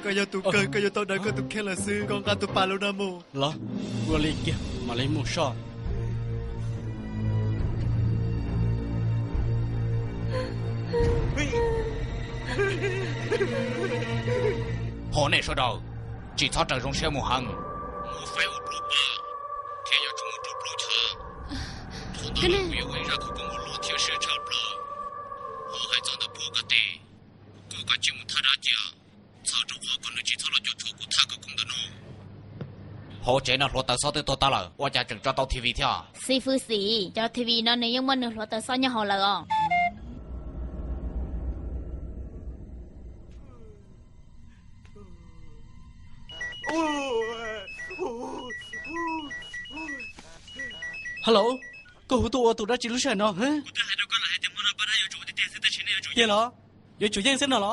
ก็ยังตุกเกินก็ยังตอนนั้นก็ตุกแค่ละซื้อกองการตุกปลาแล้วนะโมเหรอวัวลีเกียมาเลยมูชอ河内说道：“只操这种项目行，莫非我不吧？天要这么多不差，从那里越为然后跟我落天时差不了，我还长得不个的，各个节目他家家，操着话可能只操了就错过他个功的呢。好，这那落得少的多大了？我家正找到 TV 跳。师傅是，就 TV 那你用乜能落得少你好了哦。”ฮัลโหลก็หัวตัวได้จิลุชัยเนาะฮะเย่เหรออย่าจู่แย่งเส้นเหรอ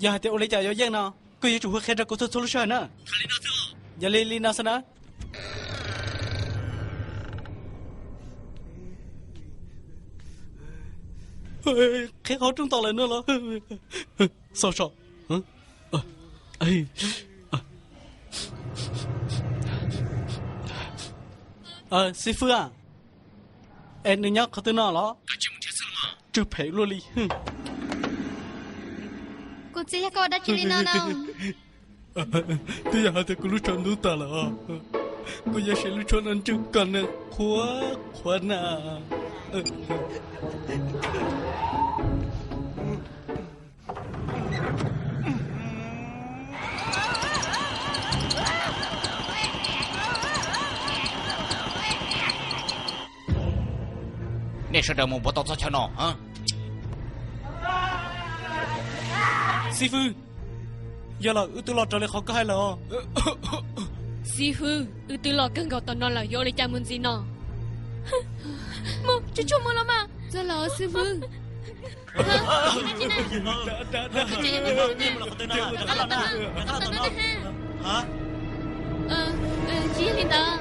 อย่าให้เตโอเลยจ่ายอย่าแย่งเนาะก็อย่าจู่หัวแค่จะกูจะลุชัยนะอย่าเลีนาสนะเฮ้ยแค่เขาจุงต่อเลยเนอะเหรอสาวฮะเอ้ย师傅啊，你要看到哪了？这赔了哩。กูจะก็ได้จิลินาเนาะ对呀，这个路上都打了啊，我也是路上能就干呢，活呢。那是这么不到做钱了啊！师傅，要了，都老找你好开了哦。师傅，都老跟我到那了，要你家门子呢。么，这出门了吗？这老师傅。chị Linh đó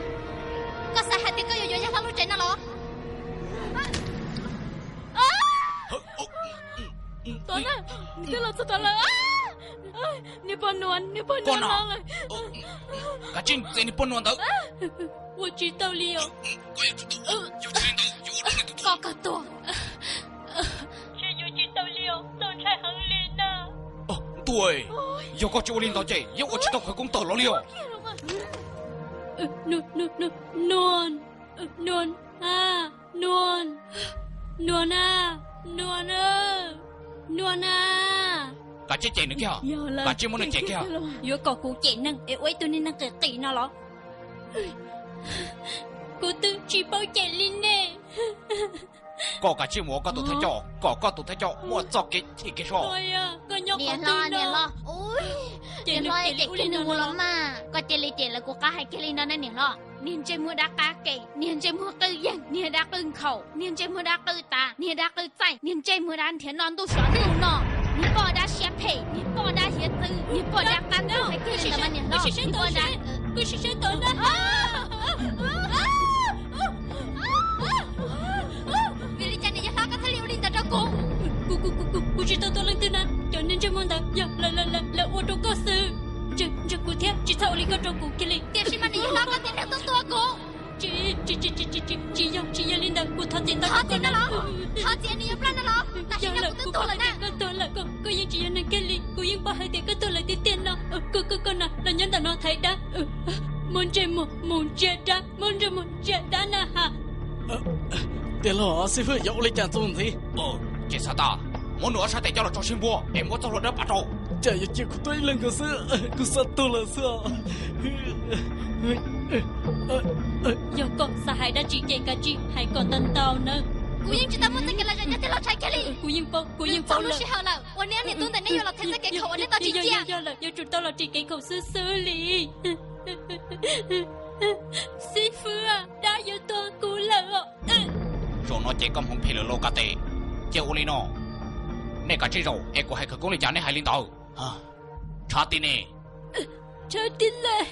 có sao hai tiếng có vô giao lúc trên nó lo Tuấn à, thế là sao Tuấn là你不暖了。赶紧在你不暖的。我知道了。我也知道，有知道，有我这里高个多。这就知道了，总裁行列呢。哦，对，有个就领导这，有我知道快攻到了了。暖啊！赶紧捡那个，赶紧摸那捡个。有个古捡能，为对你那个给那了。cô tư chỉ bao chạy lên nè. Có cả chị mua cả tụi thấy cho, có cả tụi thấy cho, mua cho cái số. Thôi à, con nhóc nè lo, ôi, nè lo chạy lên đường lắm mà, có chạy là của cả hai cái lên đó nè lo. Niên chơi mua đá cá kệ, niên chơi mua tư giang, niên đá tư khẩu, niên chơi mua đá tư tà, niên đá tư chạy, niên chơi mua đá thiền non tu sửa tu nọ. 你报答协配，你报答协资，你报答干豆，还可以什么呢？你报答，不是谁懂的Vì cha này sao có thể liều lên ta cho cô? Cô chỉ tao lên từ nào, cho nên trong mong ta, là ô tô cơ sư. Chứ cô thế, chỉ thâu lên cơ trong cô kia lên. Tiền xin mà này sao có thể được tôi cô? Chị yêu lên đó, cô tháo tiền tao. Tháo tiền đó lo, tháo tiền này giúp lên đó lo. Ta xin là cô tôi là tôi là cô yên chị yêu nên kia lên, cô yên bao hai tiền cái tôi là tiền nào. Cô nào là nhân tao nó thấy đã. Muốn chơi đã nè hả? 对了，师傅要我来讲种子。哦，这啥的？我哪啥得叫了赵新波，我走了这把招。这要结果对两个是，กู杀多了是。Giờ con sa hai đã chỉ kẹt cả chị, hay còn tân tàu nữa. Cô yên chỉ ta muốn cái là人家对老柴开哩。cô yên bao了。好了，我娘你懂得你有了天在给口，我那到几家。要知道了这给口是xử理。sư phụ à, đã yêu tôi cũ lợ. Rồi nó chỉ cầm hồng phi lửa lô cả tệ, chỉ u li nó. Này cả chỉ rồi, em có hay khởi công lý trả này hay linh đạo. Trả tiền nè. Trả tiền nè.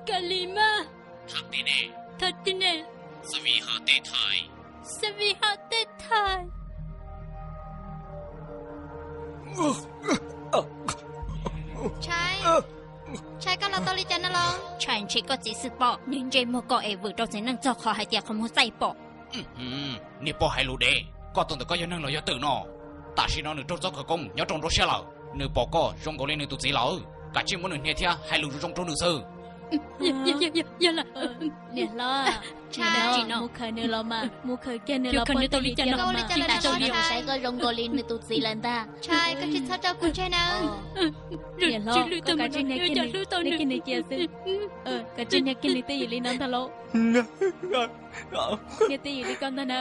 Kalima. Thật tiền nè. Savi hạ tê thai. ใช่ก็เราตอลิจันนะลองใช่ใช่ก็จีสึปอนินเจโมก็เอวิโดเซนังเจ้าขอให้เตียขโมยใส่ปอ你不还路的，搞懂得搞要能了要等喏，但是呢，你做做可工要种着些了，你报告中国人你都知了，赶紧我能那天还路中种着事。อย่าละ เนี่ยล่ะใช่มูเคยเนื้อเรามามูเคยแกเนื้อเราเตอลิจันเรามาจิตาเจ้าเดียวใช้ก็รงโกลินในตุซีแลนด้าใช่ก็จิตเจ้าคุณใช่นะเนี่ยล่ะก็การจินเนี่ยกินในเกียร์ซื้อการจินเนี่ยกินในเตยลินันทะโลเนี่ยเตยลิกันนะเ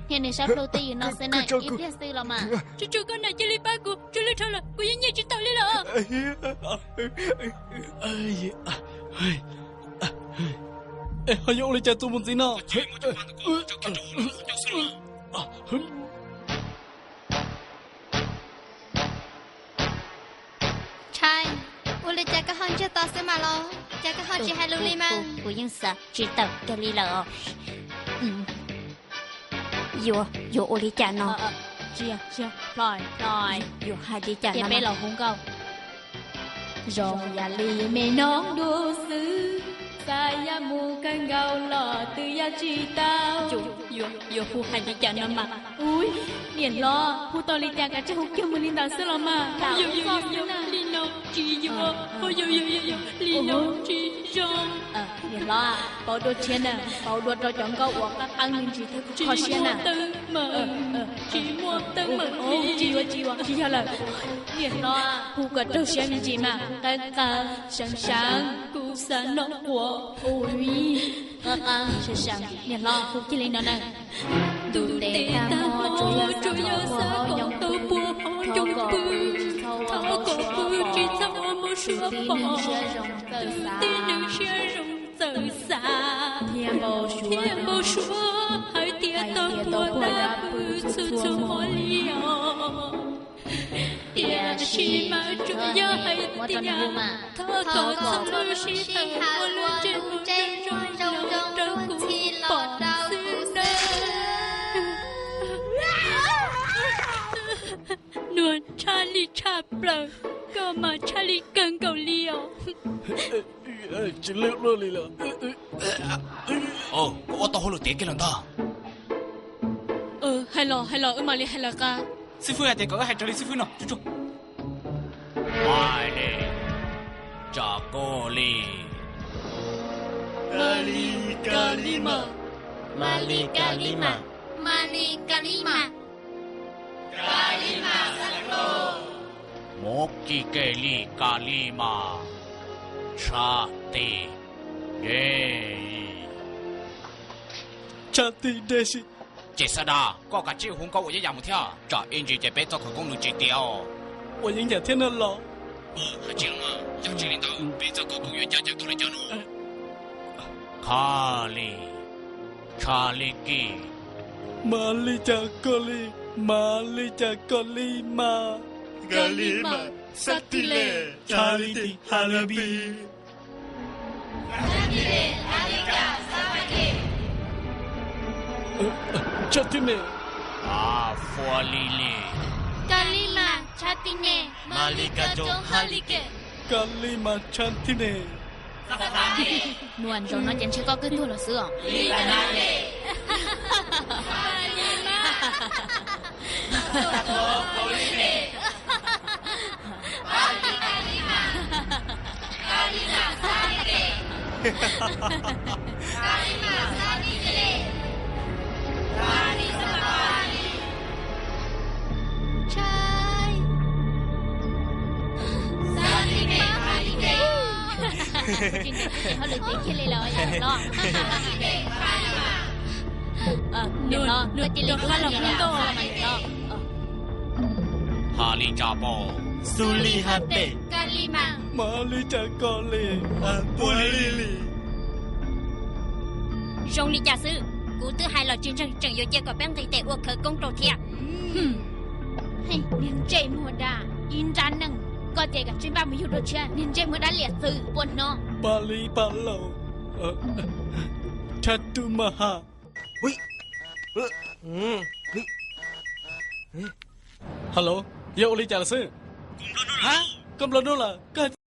นี่ยในชาโปรตีนนอสนะอีเพียซื้อเรามาจู่ๆก็น่าจะลิปากูจุลิทอละกูยังยังจิตตอลิละ还有我家做梦子呢。ใช่我เลยจะก็ฮันจะต่อซื้อมาแล้วจะก็ฮันจะให้รู้เลยมั้งกูยังสะจิตตกะลีละอยู่โอลิจานเนาะเจียพลอยอยู่ฮาดิจานนะไม่หลอกหงเก่ารองอย่าลีไม่น้องดูซื้อsaya bukan gaul tu ya cita yo hu hai di jana ma ui nian lo hu to li ja ka cha hu kyo mun da se lo ma yo li no ji yo yo li no ji jo nian lo bao do chen na bao do cho chọn câu của các ăn những gì theo khó xiên à chỉ mua tân mà chỉ cho là nian lo hu ka cho xiên những gì mà cái sáng cú sáng nó của ôi sẽ sang nhà lo khu chi lên nó nè đủ để ta mò trôi sa nhông tơ bùa nhông bư thao cổ bư chỉ thao mò sữa bò tin đừng xe rong giờ xa thiên bầu sữa hai tia tơ bùa ta bư su mò liao tia chi mà chủ yếu hai tia thao thao thao chi thao luôn trên trong chi lọt đau nương Charlie Chaplin cơ mà Charlie cần cầu liều chỉ liệu luôn đi了。我到后头点给人的。hay lo mà li hay là ca sư phụ hay có hay cho đi sư phụ nào chú chú mai đi chả cô li Kalima Mali Kalima Saklo Moki Keli Kalima Chati Dei Chati Desi Chị sao đó có cả chiêu hung câu với dòng theo trả in gì để bé cho khởi công được chỉ tiêu 我影响天的老。还记得吗？要指领导别在高公园家家都来讲喽。卡里，查理基，玛丽加格里，玛丽加格里玛，格里玛，萨蒂勒，查理蒂，哈勒比。查蒂内，阿佛里里。Kalima Chatine Malika Jong Halike Kalima Chantine นวลจงน้อยจันชื่อก็ขึ้นทั่วหรือเสื่อลีบานาเล่โตโกลิเล่กาลิมาซาลิเล่กาลิมาซาลิเล่กาลิสปาลีใช่ซาลิเล่กาลิเล่จริงๆเขาเลยติ๊กแค่เลยแล้วอย่างรอเดี๋ยวรอเดี๋ยวจิลิก็หลอกมันก็มันรอ哈利加波，苏利哈贝， กาลิมัง 玛丽加格里，波利利， จงลีจ่าซื้อกูตื้อให้เราจริงจังอยู่เจ้ากับแป้งตีเตะอ้วกเคยกงโตเทียให้เนียนเจมัวดาอินจันหนึ่งก็เจกับจินบ้ามาอยู่โดเชียเนียนเจมัวดาเหลียดซื้อปนน้อง 巴里巴老，查图玛哈。喂，Hello，有你家的事？啊？个 cầm lần đó là cái